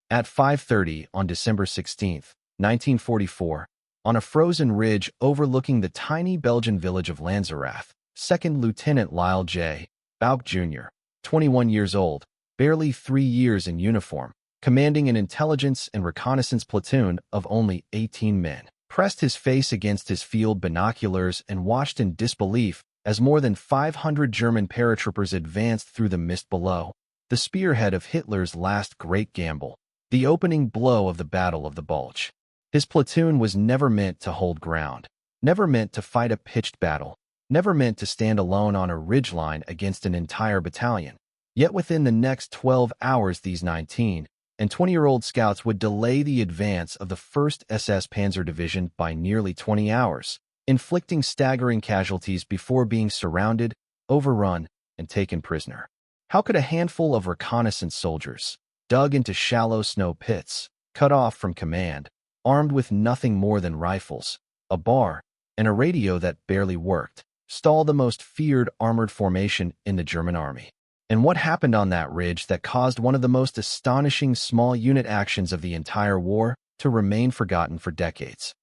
At 5:30 on December 16, 1944, on a frozen ridge overlooking the tiny Belgian village of Lanzerath, 2nd Lieutenant Lyle J. Bulge Jr., 21 years old, barely 3 years in uniform, commanding an intelligence and reconnaissance platoon of only 18 men, pressed his face against his field binoculars and watched in disbelief as more than 500 German paratroopers advanced through the mist below, the spearhead of Hitler's last great gamble, the opening blow of the Battle of the Bulge. His platoon was never meant to hold ground, never meant to fight a pitched battle, never meant to stand alone on a ridgeline against an entire battalion. Yet within the next 12 hours these 19 and 20-year-old scouts would delay the advance of the 1st SS Panzer Division by nearly 20 hours, inflicting staggering casualties before being surrounded, overrun, and taken prisoner. How could a handful of reconnaissance soldiers, dug into shallow snow pits, cut off from command, armed with nothing more than rifles, a bar, and a radio that barely worked, stall the most feared armored formation in the German army? And what happened on that ridge that caused one of the most astonishing small unit actions of the entire war to remain forgotten for decades?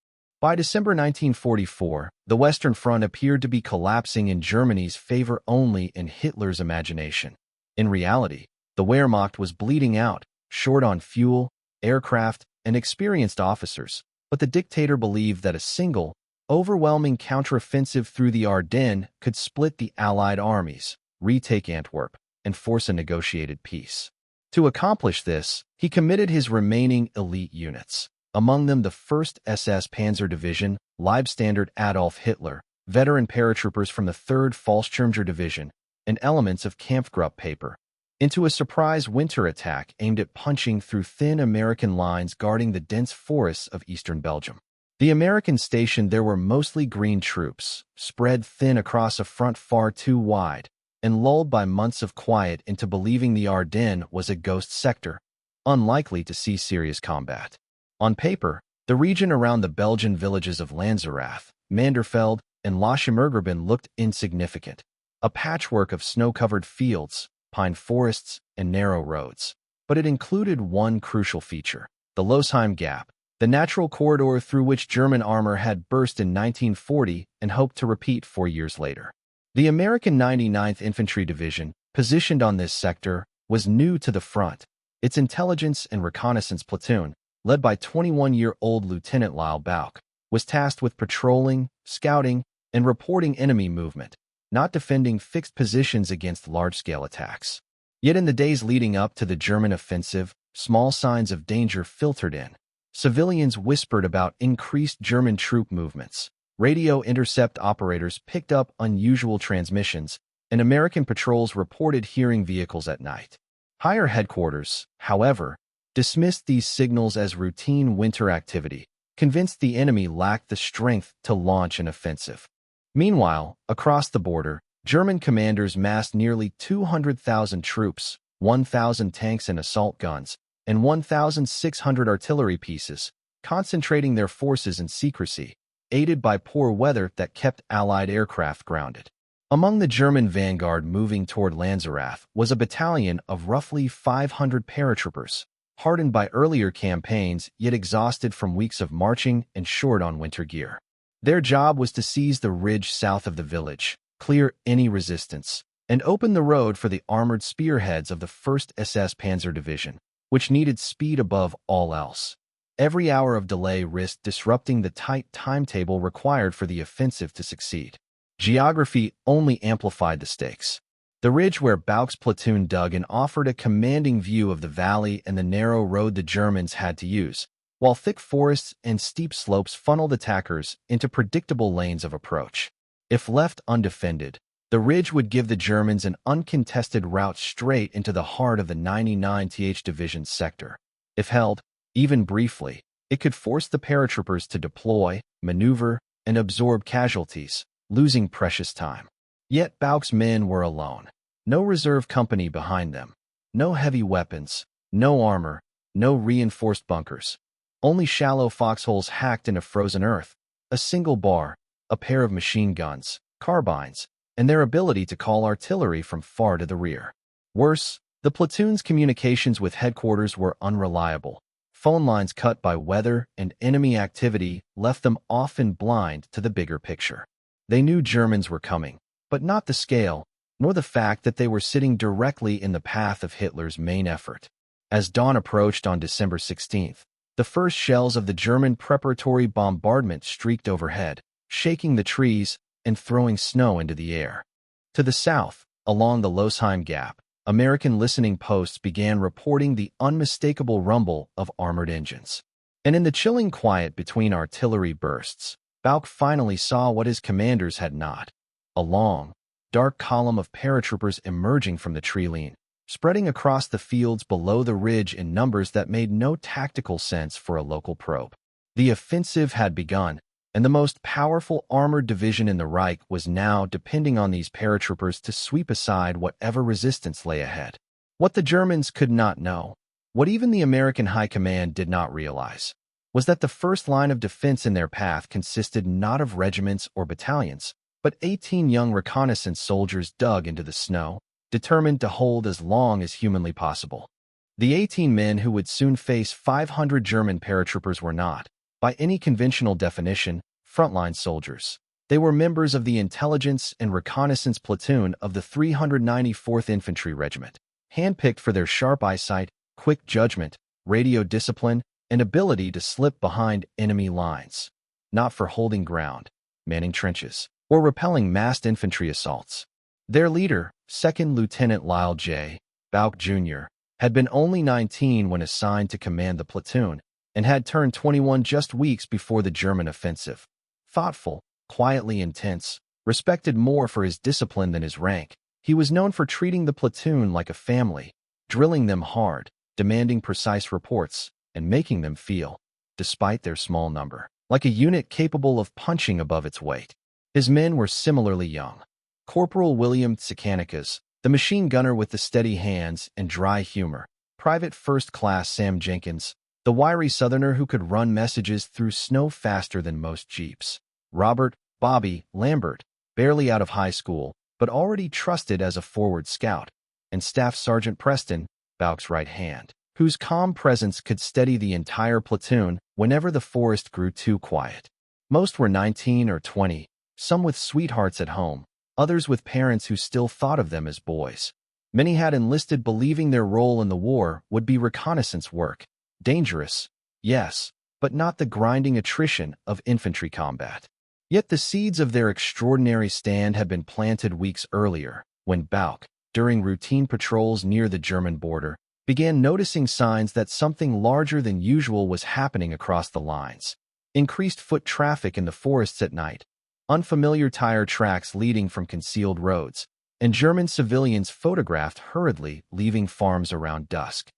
By December 1944, the Western Front appeared to be collapsing in Germany's favor only in Hitler's imagination. In reality, the Wehrmacht was bleeding out, short on fuel, aircraft, and experienced officers, but the dictator believed that a single, overwhelming counteroffensive through the Ardennes could split the Allied armies, retake Antwerp, and force a negotiated peace. To accomplish this, he committed his remaining elite units, among them the 1st SS Panzer Division, Leibstandard Adolf Hitler, veteran paratroopers from the 3rd Fallschirmjäger Division, and elements of Kampfgruppe, into a surprise winter attack aimed at punching through thin American lines guarding the dense forests of eastern Belgium. The Americans stationed there were mostly green troops, spread thin across a front far too wide, and lulled by months of quiet into believing the Ardennes was a ghost sector, unlikely to see serious combat. On paper, the region around the Belgian villages of Lanzerath, Manderfeld, and Lochmergerben looked insignificant, a patchwork of snow-covered fields, pine forests, and narrow roads. But it included one crucial feature, the Losheim Gap, the natural corridor through which German armor had burst in 1940 and hoped to repeat 4 years later. The American 99th Infantry Division, positioned on this sector, was new to the front. Its intelligence and reconnaissance platoon, led by 21-year-old Lieutenant Lyle Bulge, was tasked with patrolling, scouting, and reporting enemy movement, not defending fixed positions against large-scale attacks. Yet in the days leading up to the German offensive, small signs of danger filtered in. Civilians whispered about increased German troop movements. Radio intercept operators picked up unusual transmissions, and American patrols reported hearing vehicles at night. Higher headquarters, however, dismissed these signals as routine winter activity, convinced the enemy lacked the strength to launch an offensive. Meanwhile, across the border, German commanders massed nearly 200,000 troops, 1,000 tanks and assault guns, and 1,600 artillery pieces, concentrating their forces in secrecy, aided by poor weather that kept Allied aircraft grounded. Among the German vanguard moving toward Lanzerath was a battalion of roughly 500 paratroopers, hardened by earlier campaigns yet exhausted from weeks of marching and short on winter gear. Their job was to seize the ridge south of the village, clear any resistance, and open the road for the armored spearheads of the 1st SS Panzer Division, which needed speed above all else. Every hour of delay risked disrupting the tight timetable required for the offensive to succeed. Geography only amplified the stakes. The ridge where Bulge's platoon dug in offered a commanding view of the valley and the narrow road the Germans had to use, while thick forests and steep slopes funneled attackers into predictable lanes of approach. If left undefended, the ridge would give the Germans an uncontested route straight into the heart of the 99th Division sector. If held, even briefly, it could force the paratroopers to deploy, maneuver, and absorb casualties, losing precious time. Yet Bulge's men were alone. No reserve company behind them. No heavy weapons, no armor, no reinforced bunkers. Only shallow foxholes hacked into frozen earth, a single bar, a pair of machine guns, carbines, and their ability to call artillery from far to the rear. Worse, The platoon's communications with headquarters were unreliable. Phone lines cut by weather and enemy activity left them often blind to the bigger picture. They knew Germans were coming, but not the scale, nor the fact that they were sitting directly in the path of Hitler's main effort. As dawn approached on December 16th, the first shells of the German preparatory bombardment streaked overhead, shaking the trees and throwing snow into the air. To the south, along the Losheim Gap, American listening posts began reporting the unmistakable rumble of armored engines. And in the chilling quiet between artillery bursts, Balck finally saw what his commanders had not: a long, dark column of paratroopers emerging from the tree line, spreading across the fields below the ridge in numbers that made no tactical sense for a local probe. The offensive had begun, and the most powerful armored division in the Reich was now depending on these paratroopers to sweep aside whatever resistance lay ahead. What the Germans could not know, what even the American High Command did not realize, was that the first line of defense in their path consisted not of regiments or battalions, but 18 young reconnaissance soldiers dug into the snow, determined to hold as long as humanly possible. The 18 men who would soon face 500 German paratroopers were not, by any conventional definition, frontline soldiers. They were members of the intelligence and reconnaissance platoon of the 394th Infantry Regiment, handpicked for their sharp eyesight, quick judgment, radio discipline, and ability to slip behind enemy lines, not for holding ground, manning trenches, or repelling massed infantry assaults. Their leader, 2nd Lieutenant Lyle J. Balch Jr., had been only 19 when assigned to command the platoon, and had turned 21 just weeks before the German offensive. Thoughtful, quietly intense, respected more for his discipline than his rank, he was known for treating the platoon like a family, drilling them hard, demanding precise reports, and making them feel, despite their small number, like a unit capable of punching above its weight. His men were similarly young. Corporal William Tsikanicas, the machine gunner with the steady hands and dry humor, Private First Class Sam Jenkins, the wiry Southerner who could run messages through snow faster than most jeeps, Robert Bobby Lambert, barely out of high school, but already trusted as a forward scout, and Staff Sergeant Preston, Balch's right hand, whose calm presence could steady the entire platoon whenever the forest grew too quiet. Most were 19 or 20, some with sweethearts at home, others with parents who still thought of them as boys. Many had enlisted believing their role in the war would be reconnaissance work. Dangerous, yes, but not the grinding attrition of infantry combat. Yet the seeds of their extraordinary stand had been planted weeks earlier, when Balch, during routine patrols near the German border, began noticing signs that something larger than usual was happening across the lines. Increased foot traffic in the forests at night, unfamiliar tire tracks leading from concealed roads, and German civilians photographed hurriedly leaving farms around dusk.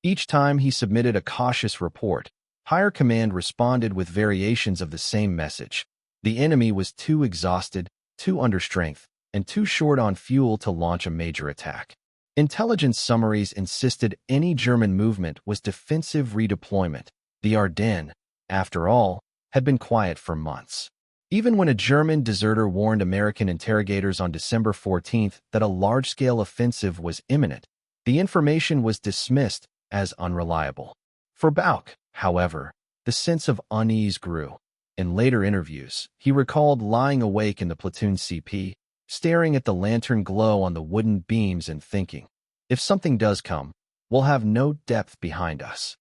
Each time he submitted a cautious report, higher command responded with variations of the same message. The enemy was too exhausted, too understrength, and too short on fuel to launch a major attack. Intelligence summaries insisted any German movement was defensive redeployment. The Ardennes, after all, had been quiet for months. Even when a German deserter warned American interrogators on December 14th that a large-scale offensive was imminent, the information was dismissed as unreliable. For Balch, however, the sense of unease grew. In later interviews, he recalled lying awake in the platoon CP, staring at the lantern glow on the wooden beams and thinking, if something does come, we'll have no depth behind us.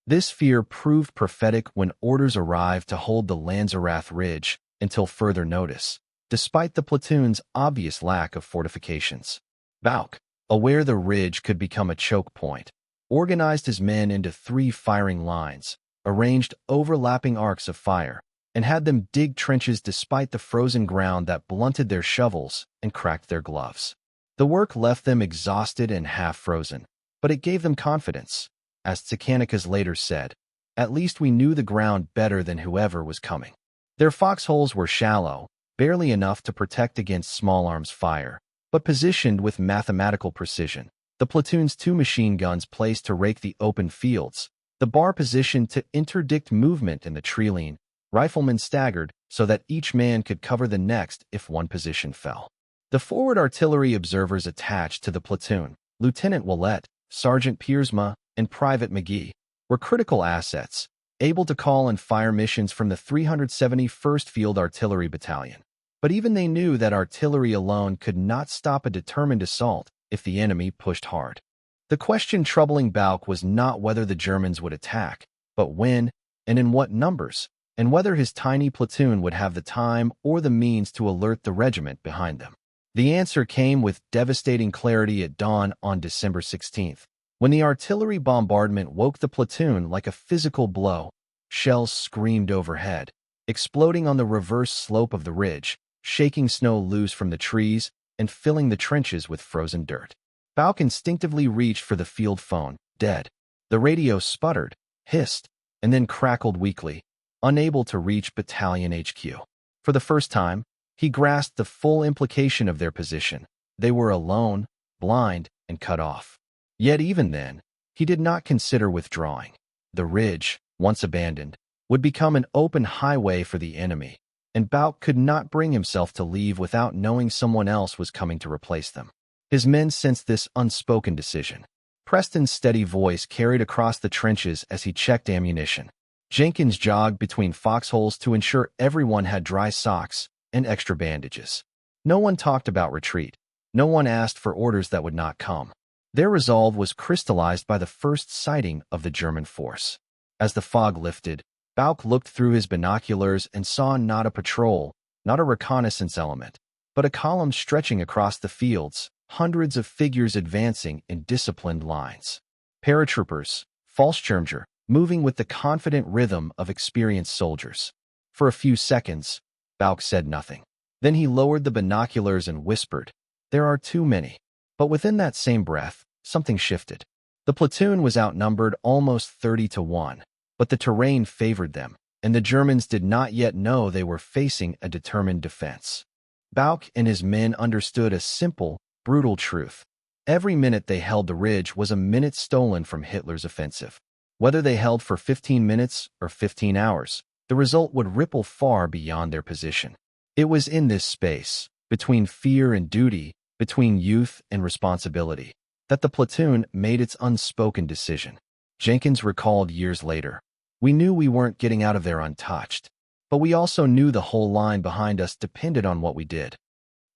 This fear proved prophetic when orders arrived to hold the Lanzerath Ridge until further notice, despite the platoon's obvious lack of fortifications. Balch, aware the ridge could become a choke point, organized his men into 3 firing lines, arranged overlapping arcs of fire, and had them dig trenches despite the frozen ground that blunted their shovels and cracked their gloves. The work left them exhausted and half-frozen, but it gave them confidence. As Tsikanicas later said, at least we knew the ground better than whoever was coming. Their foxholes were shallow, barely enough to protect against small arms fire, but positioned with mathematical precision. The platoon's 2 machine guns placed to rake the open fields, the bar positioned to interdict movement in the tree line, riflemen staggered so that each man could cover the next if one position fell. The forward artillery observers attached to the platoon, Lieutenant Willett, Sergeant Piersma, and Private McGee were critical assets, able to call and fire missions from the 371st Field Artillery Battalion. But even they knew that artillery alone could not stop a determined assault if the enemy pushed hard. The question troubling Bauch was not whether the Germans would attack, but when and in what numbers, and whether his tiny platoon would have the time or the means to alert the regiment behind them. The answer came with devastating clarity at dawn on December 16th, when the artillery bombardment woke the platoon like a physical blow. Shells screamed overhead, exploding on the reverse slope of the ridge, shaking snow loose from the trees and filling the trenches with frozen dirt. Bauch instinctively reached for the field phone, dead. The radio sputtered, hissed, and then crackled weakly, unable to reach battalion HQ. For the first time, he grasped the full implication of their position. They were alone, blind, and cut off. Yet even then, he did not consider withdrawing. The ridge, once abandoned, would become an open highway for the enemy, and Bauch could not bring himself to leave without knowing someone else was coming to replace them. His men sensed this unspoken decision. Preston's steady voice carried across the trenches as he checked ammunition. Jenkins jogged between foxholes to ensure everyone had dry socks and extra bandages. No one talked about retreat. No one asked for orders that would not come. Their resolve was crystallized by the first sighting of the German force. As the fog lifted, Bauch looked through his binoculars and saw not a patrol, not a reconnaissance element, but a column stretching across the fields, hundreds of figures advancing in disciplined lines. Paratroopers, Fallschirmjäger, moving with the confident rhythm of experienced soldiers. For a few seconds, Bauch said nothing. Then he lowered the binoculars and whispered, "There are too many." But within that same breath, something shifted. The platoon was outnumbered almost 30-1, but the terrain favored them, and the Germans did not yet know they were facing a determined defense. Bauch and his men understood a simple, brutal truth. Every minute they held the ridge was a minute stolen from Hitler's offensive. Whether they held for 15 minutes or 15 hours, the result would ripple far beyond their position. It was in this space, between fear and duty, between youth and responsibility, that the platoon made its unspoken decision. Jenkins recalled years later, "We knew we weren't getting out of there untouched, but we also knew the whole line behind us depended on what we did."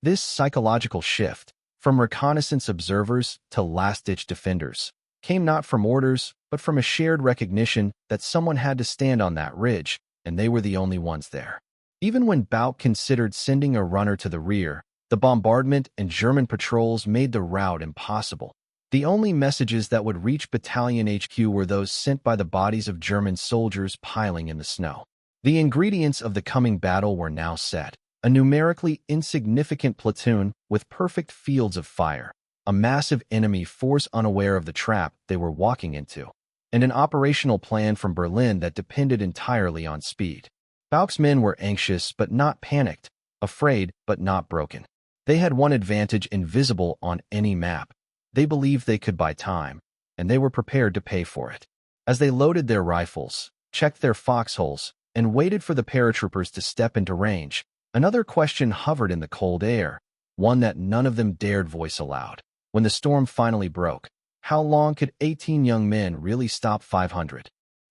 This psychological shift, from reconnaissance observers to last-ditch defenders, came not from orders, but from a shared recognition that someone had to stand on that ridge, and they were the only ones there. Even when Bauch considered sending a runner to the rear, the bombardment and German patrols made the route impossible. The only messages that would reach Battalion HQ were those sent by the bodies of German soldiers piling in the snow. The ingredients of the coming battle were now set. A numerically insignificant platoon with perfect fields of fire, a massive enemy force unaware of the trap they were walking into, and an operational plan from Berlin that depended entirely on speed. Bauch's men were anxious but not panicked, afraid but not broken. They had one advantage invisible on any map. They believed they could buy time, and they were prepared to pay for it. As they loaded their rifles, checked their foxholes, and waited for the paratroopers to step into range, another question hovered in the cold air, one that none of them dared voice aloud. When the storm finally broke, how long could 18 young men really stop 500?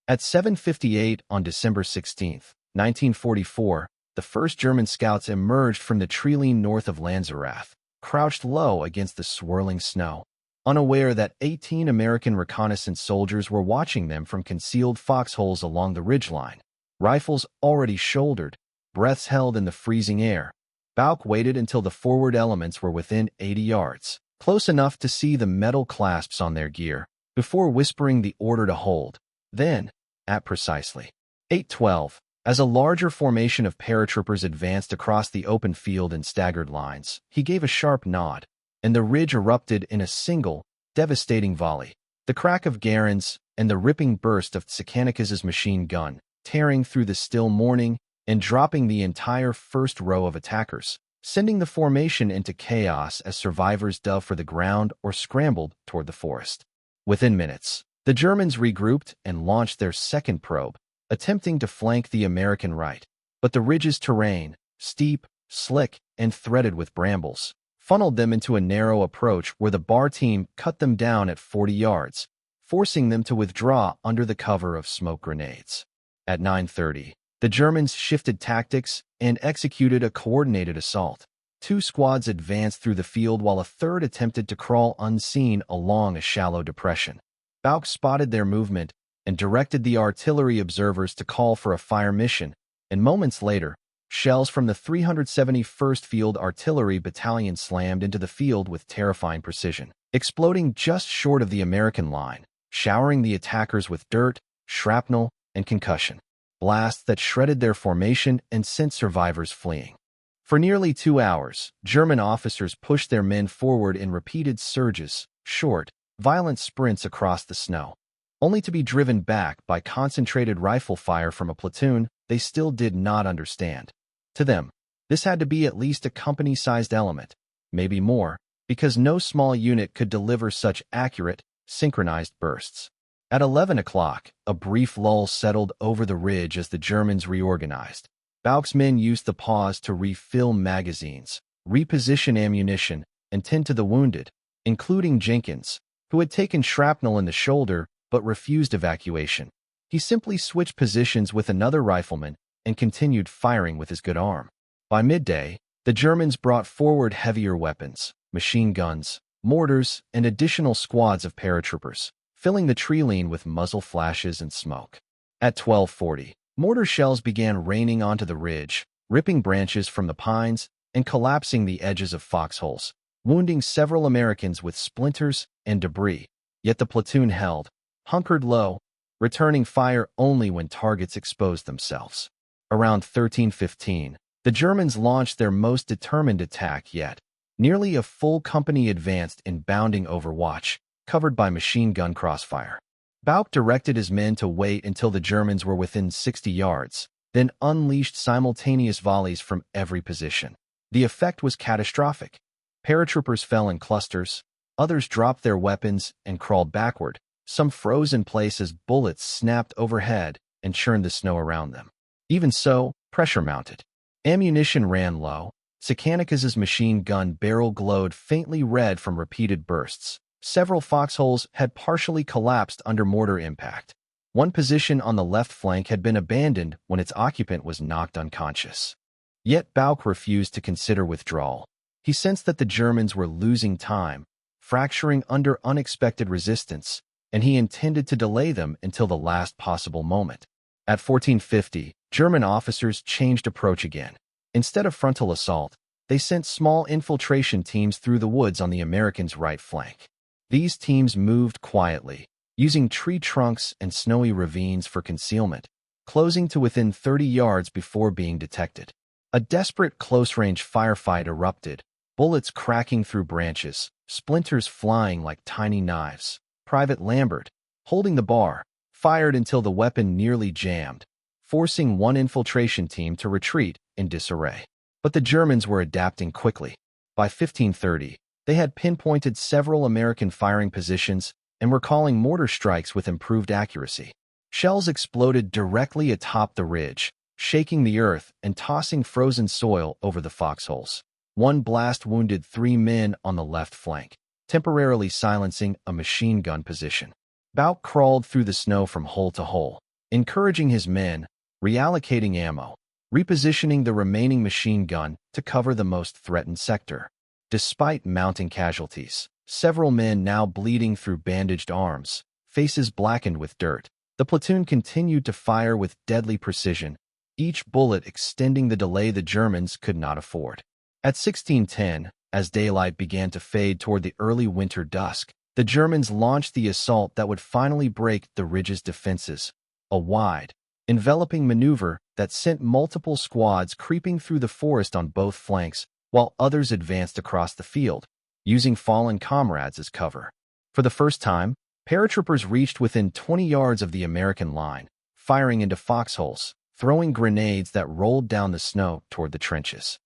At 7:58 on December 16, 1944, the first German scouts emerged from the treeline north of Lanzerath, crouched low against the swirling snow, unaware that 18 American reconnaissance soldiers were watching them from concealed foxholes along the ridgeline. Rifles already shouldered, breaths held in the freezing air. Bauch waited until the forward elements were within 80 yards, close enough to see the metal clasps on their gear, before whispering the order to hold. Then, at precisely 8:12, as a larger formation of paratroopers advanced across the open field in staggered lines, he gave a sharp nod, and the ridge erupted in a single, devastating volley. The crack of Garand's and the ripping burst of Tsikhanakis's machine gun, tearing through the still morning and dropping the entire first row of attackers, sending the formation into chaos as survivors dove for the ground or scrambled toward the forest. Within minutes, the Germans regrouped and launched their second probe, attempting to flank the American right. But the ridge's terrain, steep, slick, and threaded with brambles, funneled them into a narrow approach where the bar team cut them down at 40 yards, forcing them to withdraw under the cover of smoke grenades. At 9:30, the Germans shifted tactics and executed a coordinated assault. 2 squads advanced through the field while a third attempted to crawl unseen along a shallow depression. Bulge spotted their movement and directed the artillery observers to call for a fire mission, and moments later, shells from the 371st Field Artillery Battalion slammed into the field with terrifying precision, exploding just short of the American line, showering the attackers with dirt, shrapnel, and concussion. Blasts that shredded their formation and sent survivors fleeing. For nearly 2 hours, German officers pushed their men forward in repeated surges, short, violent sprints across the snow, only to be driven back by concentrated rifle fire from a platoon they still did not understand. To them, this had to be at least a company-sized element, maybe more, because no small unit could deliver such accurate, synchronized bursts. At 11 o'clock, a brief lull settled over the ridge as the Germans reorganized. Bulge's men used the pause to refill magazines, reposition ammunition, and tend to the wounded, including Jenkins, who had taken shrapnel in the shoulder but refused evacuation. He simply switched positions with another rifleman and continued firing with his good arm. By midday, the Germans brought forward heavier weapons, machine guns, mortars, and additional squads of paratroopers, filling the tree line with muzzle flashes and smoke. At 12:40, mortar shells began raining onto the ridge, ripping branches from the pines and collapsing the edges of foxholes, wounding several Americans with splinters and debris. Yet the platoon held, hunkered low, returning fire only when targets exposed themselves. Around 13:15, the Germans launched their most determined attack yet. Nearly a full company advanced in bounding overwatch, covered by machine gun crossfire. Bulge directed his men to wait until the Germans were within 60 yards, then unleashed simultaneous volleys from every position. The effect was catastrophic. Paratroopers fell in clusters, others dropped their weapons and crawled backward, some froze in place as bullets snapped overhead and churned the snow around them. Even so, pressure mounted. Ammunition ran low. Sakanikas's machine gun barrel glowed faintly red from repeated bursts. Several foxholes had partially collapsed under mortar impact. One position on the left flank had been abandoned when its occupant was knocked unconscious. Yet Bulge refused to consider withdrawal. He sensed that the Germans were losing time, fracturing under unexpected resistance, and he intended to delay them until the last possible moment. At 14:50, German officers changed approach again. Instead of frontal assault, they sent small infiltration teams through the woods on the Americans' right flank. These teams moved quietly, using tree trunks and snowy ravines for concealment, closing to within 30 yards before being detected. A desperate close-range firefight erupted, bullets cracking through branches, splinters flying like tiny knives. Private Lambert, holding the bar, fired until the weapon nearly jammed, forcing one infiltration team to retreat in disarray. But the Germans were adapting quickly. By 15:30, they had pinpointed several American firing positions and were calling mortar strikes with improved accuracy. Shells exploded directly atop the ridge, shaking the earth and tossing frozen soil over the foxholes. One blast wounded 3 men on the left flank, temporarily silencing a machine gun position. Bulge crawled through the snow from hole to hole, encouraging his men, reallocating ammo, repositioning the remaining machine gun to cover the most threatened sector. Despite mounting casualties, several men now bleeding through bandaged arms, faces blackened with dirt, the platoon continued to fire with deadly precision, each bullet extending the delay the Germans could not afford. At 16:10, as daylight began to fade toward the early winter dusk, the Germans launched the assault that would finally break the ridge's defenses, a wide, enveloping maneuver that sent multiple squads creeping through the forest on both flanks, while others advanced across the field, using fallen comrades as cover. For the first time, paratroopers reached within 20 yards of the American line, firing into foxholes, throwing grenades that rolled down the snow toward the trenches.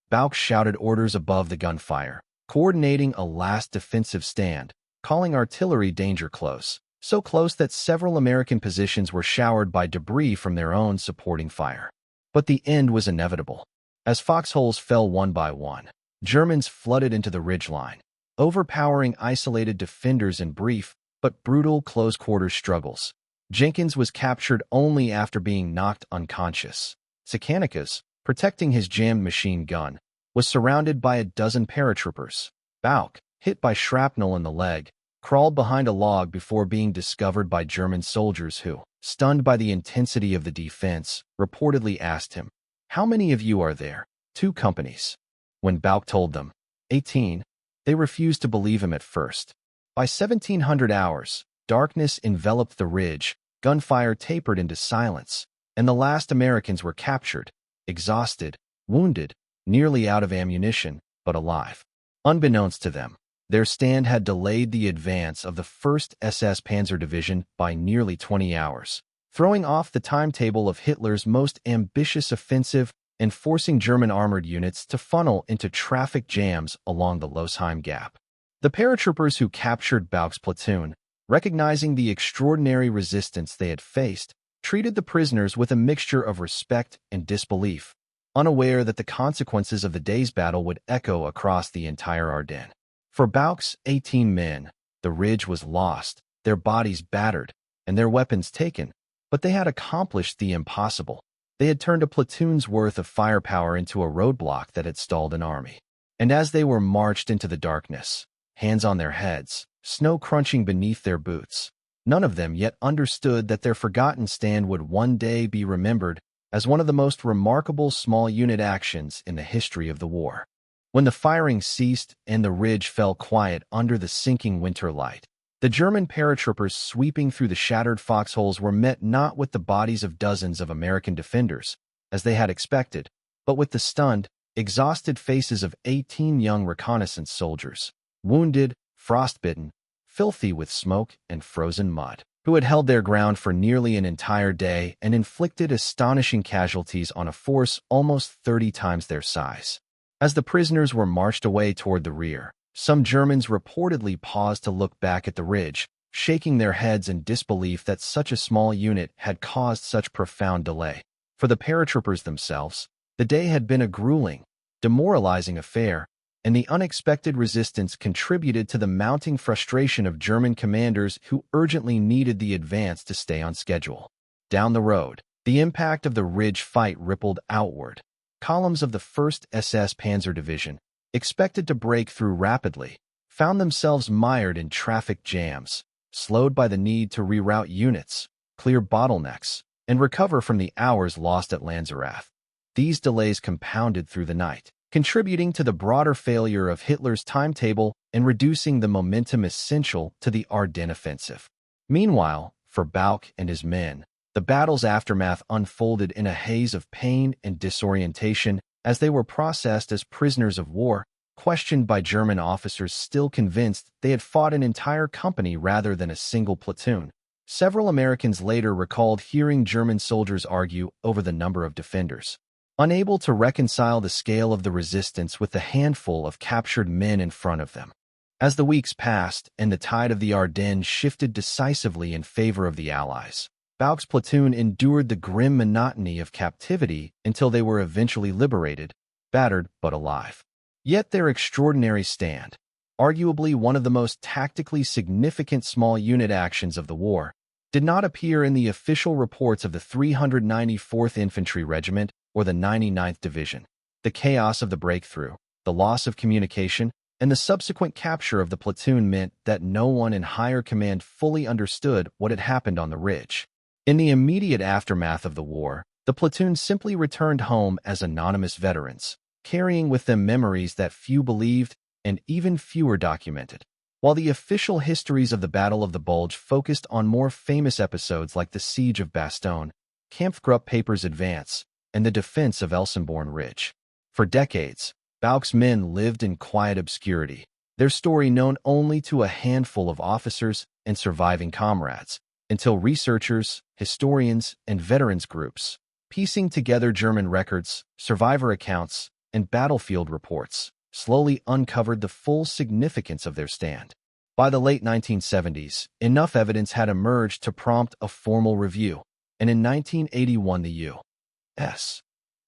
Bulge shouted orders above the gunfire, coordinating a last defensive stand, calling artillery danger close, so close that several American positions were showered by debris from their own supporting fire. But the end was inevitable. As foxholes fell one by one, Germans flooded into the ridgeline, overpowering isolated defenders in brief but brutal close-quarters struggles. Jenkins was captured only after being knocked unconscious. Sakanikas, protecting his jammed machine gun, was surrounded by a dozen paratroopers. Bauch, hit by shrapnel in the leg, crawled behind a log before being discovered by German soldiers who, stunned by the intensity of the defense, reportedly asked him, "How many of you are there?" "2 companies." When Bauch told them, 18, they refused to believe him at first. By 1700 hours, darkness enveloped the ridge, gunfire tapered into silence, and the last Americans were captured, exhausted, wounded, nearly out of ammunition, but alive. Unbeknownst to them, their stand had delayed the advance of the 1st SS Panzer Division by nearly 20 hours, throwing off the timetable of Hitler's most ambitious offensive and forcing German armored units to funnel into traffic jams along the Losheim Gap. The paratroopers who captured Bauch's platoon, recognizing the extraordinary resistance they had faced, treated the prisoners with a mixture of respect and disbelief, unaware that the consequences of the day's battle would echo across the entire Ardennes. For Bauch's 18 men, the ridge was lost, their bodies battered, and their weapons taken, but they had accomplished the impossible. They had turned a platoon's worth of firepower into a roadblock that had stalled an army. And as they were marched into the darkness, hands on their heads, snow crunching beneath their boots, none of them yet understood that their forgotten stand would one day be remembered as one of the most remarkable small unit actions in the history of the war. When the firing ceased and the ridge fell quiet under the sinking winter light, the German paratroopers sweeping through the shattered foxholes were met not with the bodies of dozens of American defenders, as they had expected, but with the stunned, exhausted faces of 18 young reconnaissance soldiers, wounded, frostbitten, filthy with smoke and frozen mud, who had held their ground for nearly an entire day and inflicted astonishing casualties on a force almost 30 times their size. As the prisoners were marched away toward the rear, some Germans reportedly paused to look back at the ridge, shaking their heads in disbelief that such a small unit had caused such profound delay. For the paratroopers themselves, the day had been a grueling, demoralizing affair, and the unexpected resistance contributed to the mounting frustration of German commanders who urgently needed the advance to stay on schedule. Down the road, the impact of the ridge fight rippled outward. Columns of the 1st SS Panzer Division, expected to break through rapidly, found themselves mired in traffic jams, slowed by the need to reroute units, clear bottlenecks, and recover from the hours lost at Lanzerath. These delays compounded through the night, contributing to the broader failure of Hitler's timetable and reducing the momentum essential to the Ardennes offensive. Meanwhile, for Bauch and his men, the battle's aftermath unfolded in a haze of pain and disorientation as they were processed as prisoners of war, questioned by German officers still convinced they had fought an entire company rather than a single platoon. Several Americans later recalled hearing German soldiers argue over the number of defenders, unable to reconcile the scale of the resistance with the handful of captured men in front of them. As the weeks passed and the tide of the Ardennes shifted decisively in favor of the Allies, Bauch's platoon endured the grim monotony of captivity until they were eventually liberated, battered but alive. Yet their extraordinary stand, arguably one of the most tactically significant small unit actions of the war, did not appear in the official reports of the 394th Infantry Regiment or the 99th Division. The chaos of the breakthrough, the loss of communication, and the subsequent capture of the platoon meant that no one in higher command fully understood what had happened on the ridge. In the immediate aftermath of the war, the platoon simply returned home as anonymous veterans, carrying with them memories that few believed and even fewer documented. While the official histories of the Battle of the Bulge focused on more famous episodes like the Siege of Bastogne, Kampfgruppe Paper's advance, and the defense of Elsenborn Ridge. For decades, Bauch's men lived in quiet obscurity, their story known only to a handful of officers and surviving comrades, until researchers, historians, and veterans groups, piecing together German records, survivor accounts, and battlefield reports, slowly uncovered the full significance of their stand. By the late 1970s, enough evidence had emerged to prompt a formal review, and in 1981 the U.S.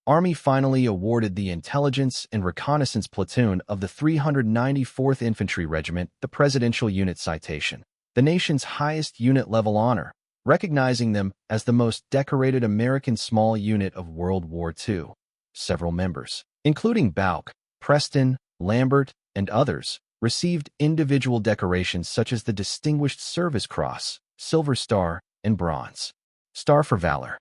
Army finally awarded the Intelligence and Reconnaissance Platoon of the 394th Infantry Regiment the Presidential Unit Citation, the nation's highest unit-level honor, recognizing them as the most decorated American small unit of World War II. Several members, including Bulge, Preston, Lambert, and others, received individual decorations such as the Distinguished Service Cross, Silver Star, and Bronze Star for Valor.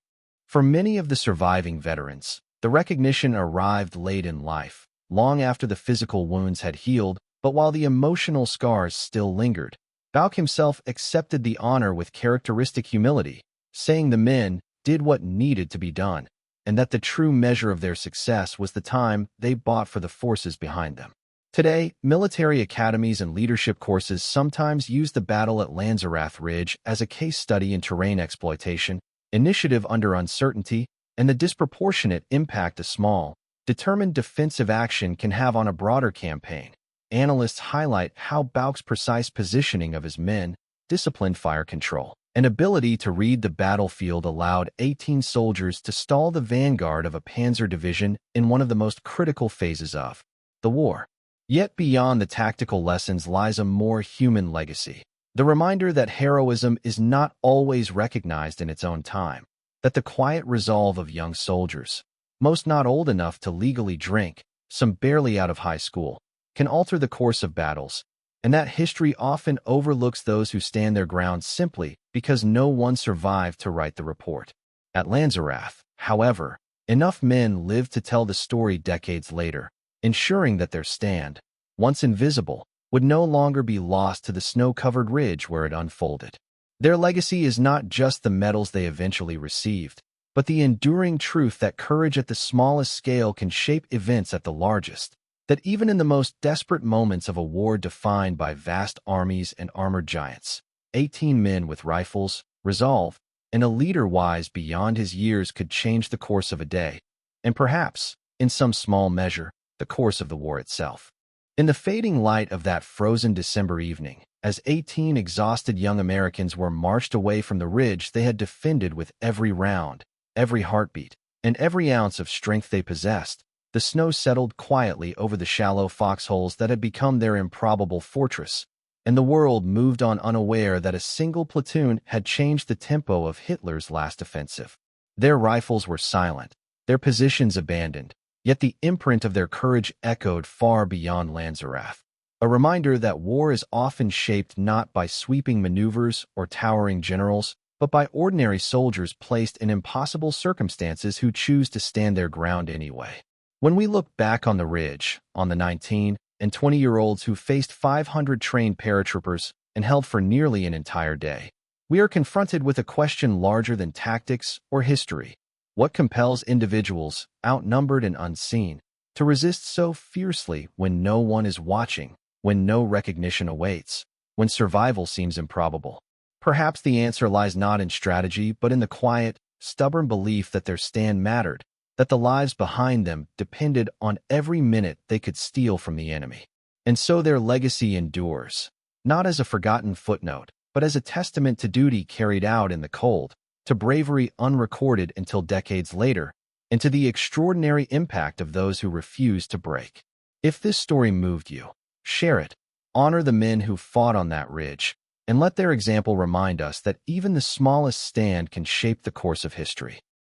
For many of the surviving veterans, the recognition arrived late in life, long after the physical wounds had healed, but while the emotional scars still lingered. Bulge himself accepted the honor with characteristic humility, saying the men did what needed to be done, and that the true measure of their success was the time they bought for the forces behind them. Today, military academies and leadership courses sometimes use the battle at Lanzerath Ridge as a case study in terrain exploitation, initiative under uncertainty, and the disproportionate impact a small, determined defensive action can have on a broader campaign. Analysts highlight how Bulge's precise positioning of his men, disciplined fire control, and ability to read the battlefield allowed 18 soldiers to stall the vanguard of a Panzer Division in one of the most critical phases of the war. Yet beyond the tactical lessons lies a more human legacy. The reminder that heroism is not always recognized in its own time, that the quiet resolve of young soldiers, most not old enough to legally drink, some barely out of high school, can alter the course of battles, and that history often overlooks those who stand their ground simply because no one survived to write the report. At Lanzerath, however, enough men lived to tell the story decades later, ensuring that their stand, once invisible, would no longer be lost to the snow-covered ridge where it unfolded. Their legacy is not just the medals they eventually received, but the enduring truth that courage at the smallest scale can shape events at the largest, that even in the most desperate moments of a war defined by vast armies and armored giants, 18 men with rifles, resolve, and a leader wise beyond his years could change the course of a day, and perhaps, in some small measure, the course of the war itself. In the fading light of that frozen December evening, as 18 exhausted young Americans were marched away from the ridge they had defended with every round, every heartbeat, and every ounce of strength they possessed, the snow settled quietly over the shallow foxholes that had become their improbable fortress, and the world moved on unaware that a single platoon had changed the tempo of Hitler's last offensive. Their rifles were silent, their positions abandoned, yet the imprint of their courage echoed far beyond Lanzerath. A reminder that war is often shaped not by sweeping maneuvers or towering generals, but by ordinary soldiers placed in impossible circumstances who choose to stand their ground anyway. When we look back on the ridge, on the 19- and 20-year-olds who faced 500 trained paratroopers and held for nearly an entire day, we are confronted with a question larger than tactics or history. What compels individuals, outnumbered and unseen, to resist so fiercely when no one is watching, when no recognition awaits, when survival seems improbable? Perhaps the answer lies not in strategy but in the quiet, stubborn belief that their stand mattered, that the lives behind them depended on every minute they could steal from the enemy. And so their legacy endures, not as a forgotten footnote, but as a testament to duty carried out in the cold, to bravery unrecorded until decades later, and to the extraordinary impact of those who refused to break. If this story moved you, share it, honor the men who fought on that ridge, and let their example remind us that even the smallest stand can shape the course of history.